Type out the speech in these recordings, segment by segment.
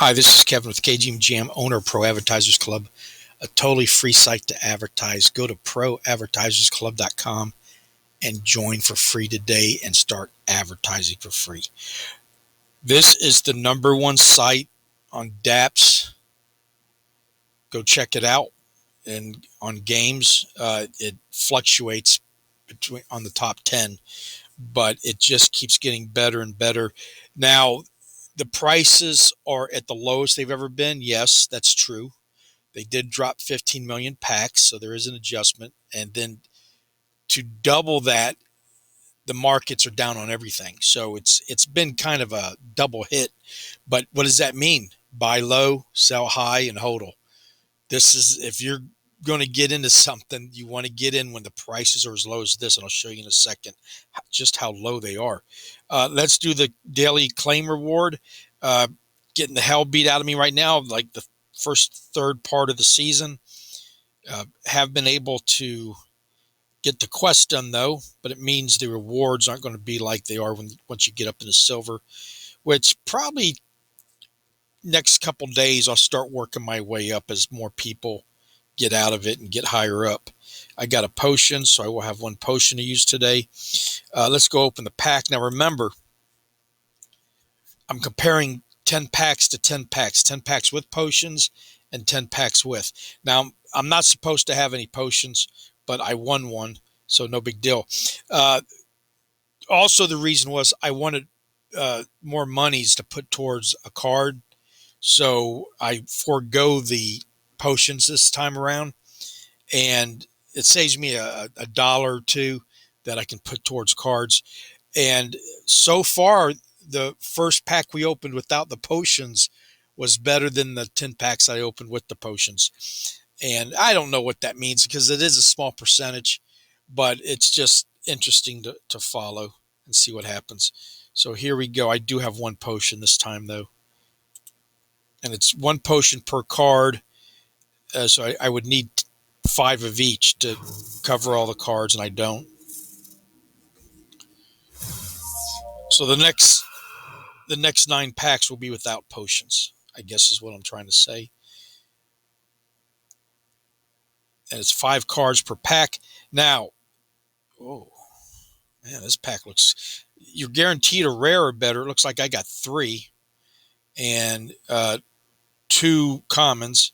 Hi, this is Kevin with KGM Jam, owner of Pro Advertisers Club, a totally free site to advertise. Go to ProAdvertisersClub.com and join for free today and start advertising for free. This is the #1 site on dApps. Go check it out. And on games, it fluctuates between on the top 10, but it just keeps getting better and better. Now, the prices are at the lowest they've ever been. Yes, that's true. They did drop 15 million packs, so there is an adjustment. And then to double that, the markets are down on everything. So it's been kind of a double hit. But what does that mean? Buy low, sell high, and hodl. This is, if you're going to get into something, you want to get in when the prices are as low as this, and I'll show you in a second just how low they are. Let's do the daily claim reward. Getting the hell beat out of me right now, like the first third part of the season. Have been able to get the quest done though, but it means the rewards aren't going to be like they are once you get up into silver, which probably next couple days I'll start working my way up as more people get out of it and get higher up. I got a potion, so I will have one potion to use today. Let's go open the pack. Now remember, I'm comparing 10 packs to 10 packs, 10 packs with potions and 10 packs with. Now, I'm not supposed to have any potions, but I won one, so no big deal. Also, the reason was I wanted more monies to put towards a card, so I forego the potions this time around, and it saves me a dollar or two that I can put towards cards. And so far, the first pack we opened without the potions was better than the 10 packs I opened with the potions. And I don't know what that means because it is a small percentage, but it's just interesting to follow and see what happens. So here we go. I do have one potion this time, though. And it's one potion per card. So I would need 5 of each to cover all the cards, and I don't. So the next 9 packs will be without potions, I guess is what I'm trying to say. And it's 5 cards per pack. Now, oh, man, this pack looks... You're guaranteed a rare or better. It looks like I got 3 and 2 commons.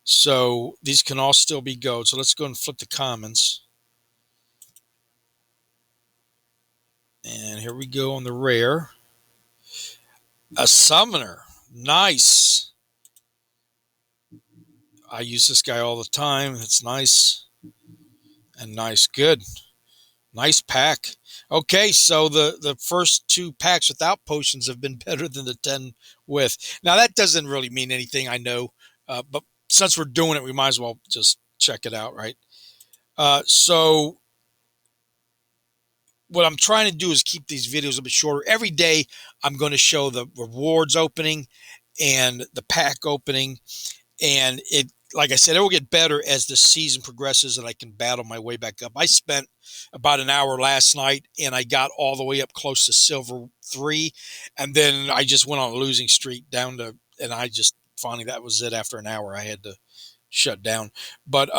So these can all still be gold. So let's go and flip the commons. And here we go on the rare. A summoner. Nice. I use this guy all the time. It's nice. And nice. Good. Nice pack. Okay, so the first 2 packs without potions have been better than the 10 with. Now, that doesn't really mean anything, I know. But since we're doing it, we might as well just check it out, right? So what I'm trying to do is keep these videos a bit shorter. Every day, I'm going to show the rewards opening and the pack opening. And it, like I said, it will get better as the season progresses and I can battle my way back up. I spent about an hour last night and I got all the way up close to silver 3. And then I just went on a losing streak down to, and I just finally, that was it. After an hour, I had to shut down. But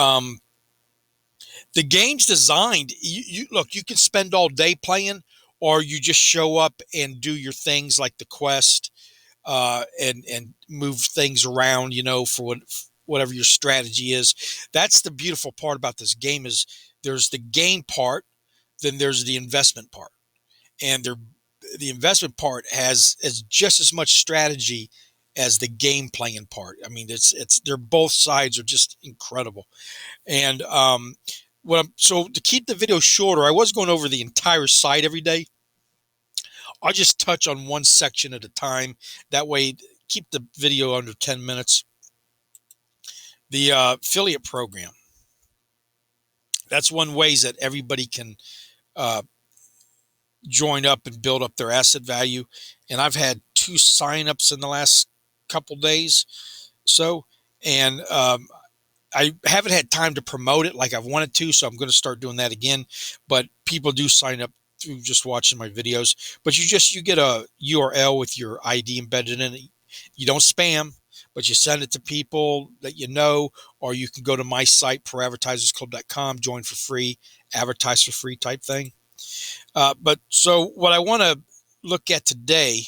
the game's designed, you look, you can spend all day playing, or you just show up and do your things like the quest, and move things around, for whatever your strategy is. That's the beautiful part about this game is there's the game part, then there's the investment part. And the investment part has just as much strategy as the game playing part. I mean, they're both sides are just incredible. And so to keep the video shorter, I was going over the entire site every day. I'll just touch on one section at a time. That way, keep the video under 10 minutes. The affiliate program. That's one way that everybody can join up and build up their asset value. And I've had 2 signups in the last couple days. And I haven't had time to promote it like I've wanted to, so I'm going to start doing that again. But people do sign up through just watching my videos. But you get a URL with your ID embedded in it. You don't spam, but you send it to people that you know, or you can go to my site, ProAdvertisersClub.com, join for free, advertise for free type thing. But so what I want to look at today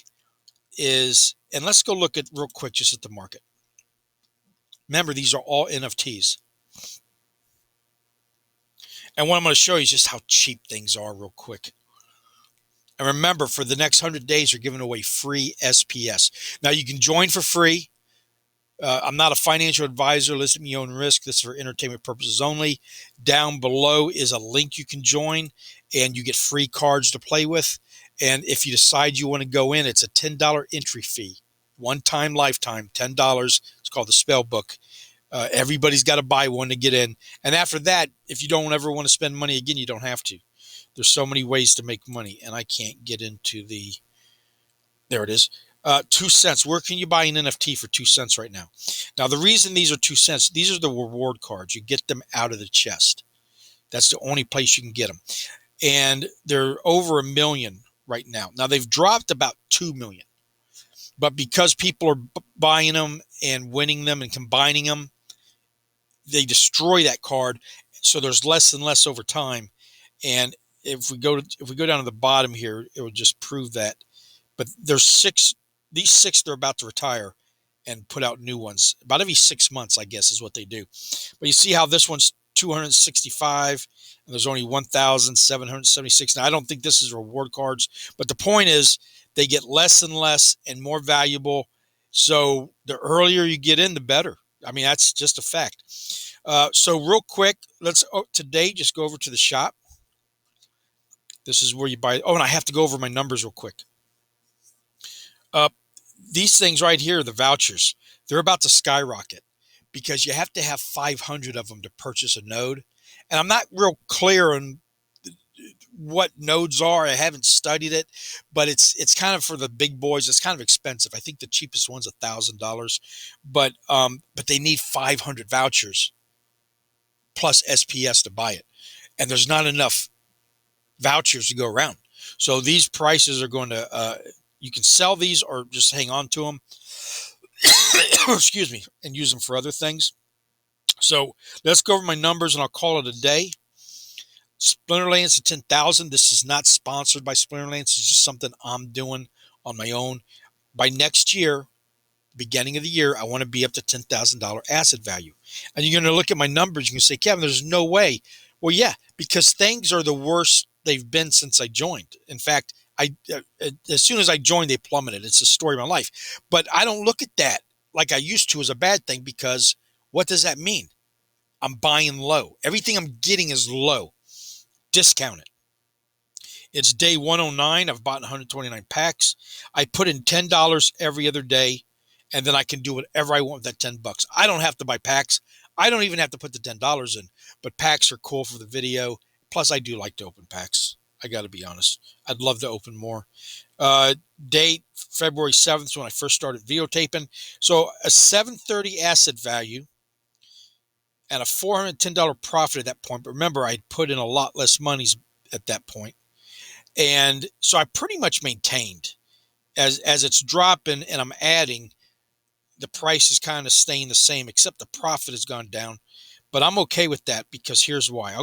is, and let's go look at real quick just at the market. Remember, these are all NFTs. And what I'm going to show you is just how cheap things are real quick. And remember, for the next 100 days, you're giving away free SPS. Now, you can join for free. I'm not a financial advisor. Listen to your own risk. This is for entertainment purposes only. Down below is a link you can join, and you get free cards to play with. And if you decide you want to go in, it's a $10 entry fee. One time, lifetime, $10. It's called the Spell Book. Everybody's got to buy one to get in. And after that, if you don't ever want to spend money again, you don't have to. There's so many ways to make money, and I can't get into the, there it is. 2 cents. Where can you buy an NFT for 2 cents right now? Now, the reason these are 2 cents, these are the reward cards. You get them out of the chest. That's the only place you can get them. And they're over 1 million right now. Now, they've dropped about 2 million. But because people are buying them and winning them and combining them, they destroy that card. So there's less and less over time. And if we go down to the bottom here, it will just prove that. But there's these six they're about to retire and put out new ones. About every 6 months, I guess, is what they do. But you see how this one's 265 and there's only 1,776. Now, I don't think this is reward cards, but the point is they get less and less and more valuable. So the earlier you get in, the better. I mean, that's just a fact. So real quick, let's today just go over to the shop. This is where you buy. Oh, and I have to go over my numbers real quick. These things right here, the vouchers, they're about to skyrocket because you have to have 500 of them to purchase a node. And I'm not real clear on what nodes are. I haven't studied it, but it's kind of for the big boys. It's kind of expensive. I think the cheapest one's $1,000, but they need 500 vouchers plus SPS to buy it. And there's not enough vouchers to go around. So these prices are going to, you can sell these or just hang on to them, excuse me, and use them for other things. So let's go over my numbers and I'll call it a day. Splinterlands at 10,000. This is not sponsored by Splinterlands. It's just something I'm doing on my own. By next year, beginning of the year, I want to be up to $10,000 asset value. And you're going to look at my numbers. You can say, Kevin, there's no way. Well, yeah, because things are the worst they've been since I joined. In fact, as soon as I joined, they plummeted. It's the story of my life. But I don't look at that like I used to as a bad thing, because what does that mean? I'm buying low. Everything I'm getting is low. Discount it. It's day 109. I've bought 129 packs. I put in $10 every other day, and then I can do whatever I want with that $10. I don't have to buy packs. I don't even have to put the $10 in, but packs are cool for the video. Plus, I do like to open packs. I got to be honest. I'd love to open more. Date February 7th when I first started videotaping. So a 730 asset value and a $410 profit at that point. But remember, I'd put in a lot less monies at that point. And so I pretty much maintained. As it's dropping and I'm adding, the price is kind of staying the same, except the profit has gone down. But I'm okay with that because here's why.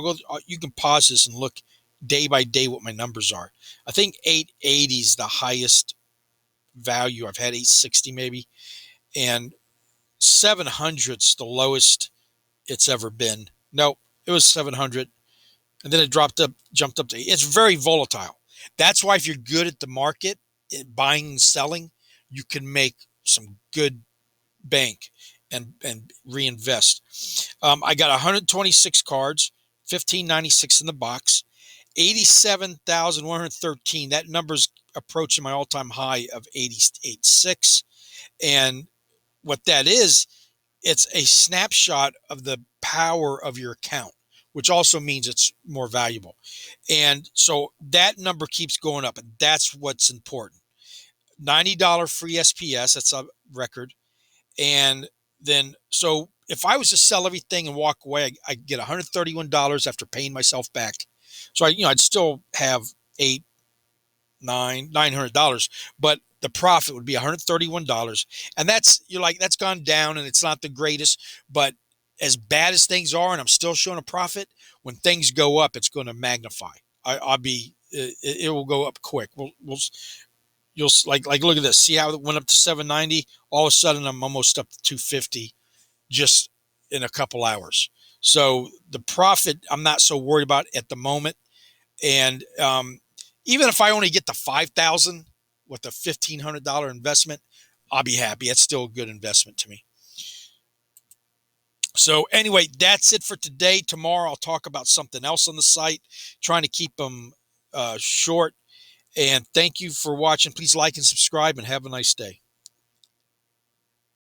You can pause this and look day by day what my numbers are. I think 880 is the highest value I've had, 860 maybe. And 700's the lowest it's ever been. No, it was 700. And then it jumped up to, it's very volatile. That's why if you're good at the market, buying and selling, you can make some good bank and reinvest. I got 126 cards, 1596 in the box, 87,113. That number's approaching my all-time high of 88.6. And what that is, it's a snapshot of the power of your account, which also means it's more valuable. And so that number keeps going up, and that's what's important. $90 free SPS, that's a record. And then, so if I was to sell everything and walk away, I get $131 after paying myself back. So I'd still have $900, but the profit would be $131. And that's gone down and it's not the greatest, but as bad as things are, and I'm still showing a profit, when things go up, it's going to magnify. It will go up quick. You'll look at this. See how it went up to 790? All of a sudden, I'm almost up to 250 just in a couple hours. So the profit, I'm not so worried about at the moment. And even if I only get the 5,000 with a $1,500 investment, I'll be happy. That's still a good investment to me. So anyway, that's it for today. Tomorrow I'll talk about something else on the site, trying to keep them short. And thank you for watching. Please like and subscribe and have a nice day.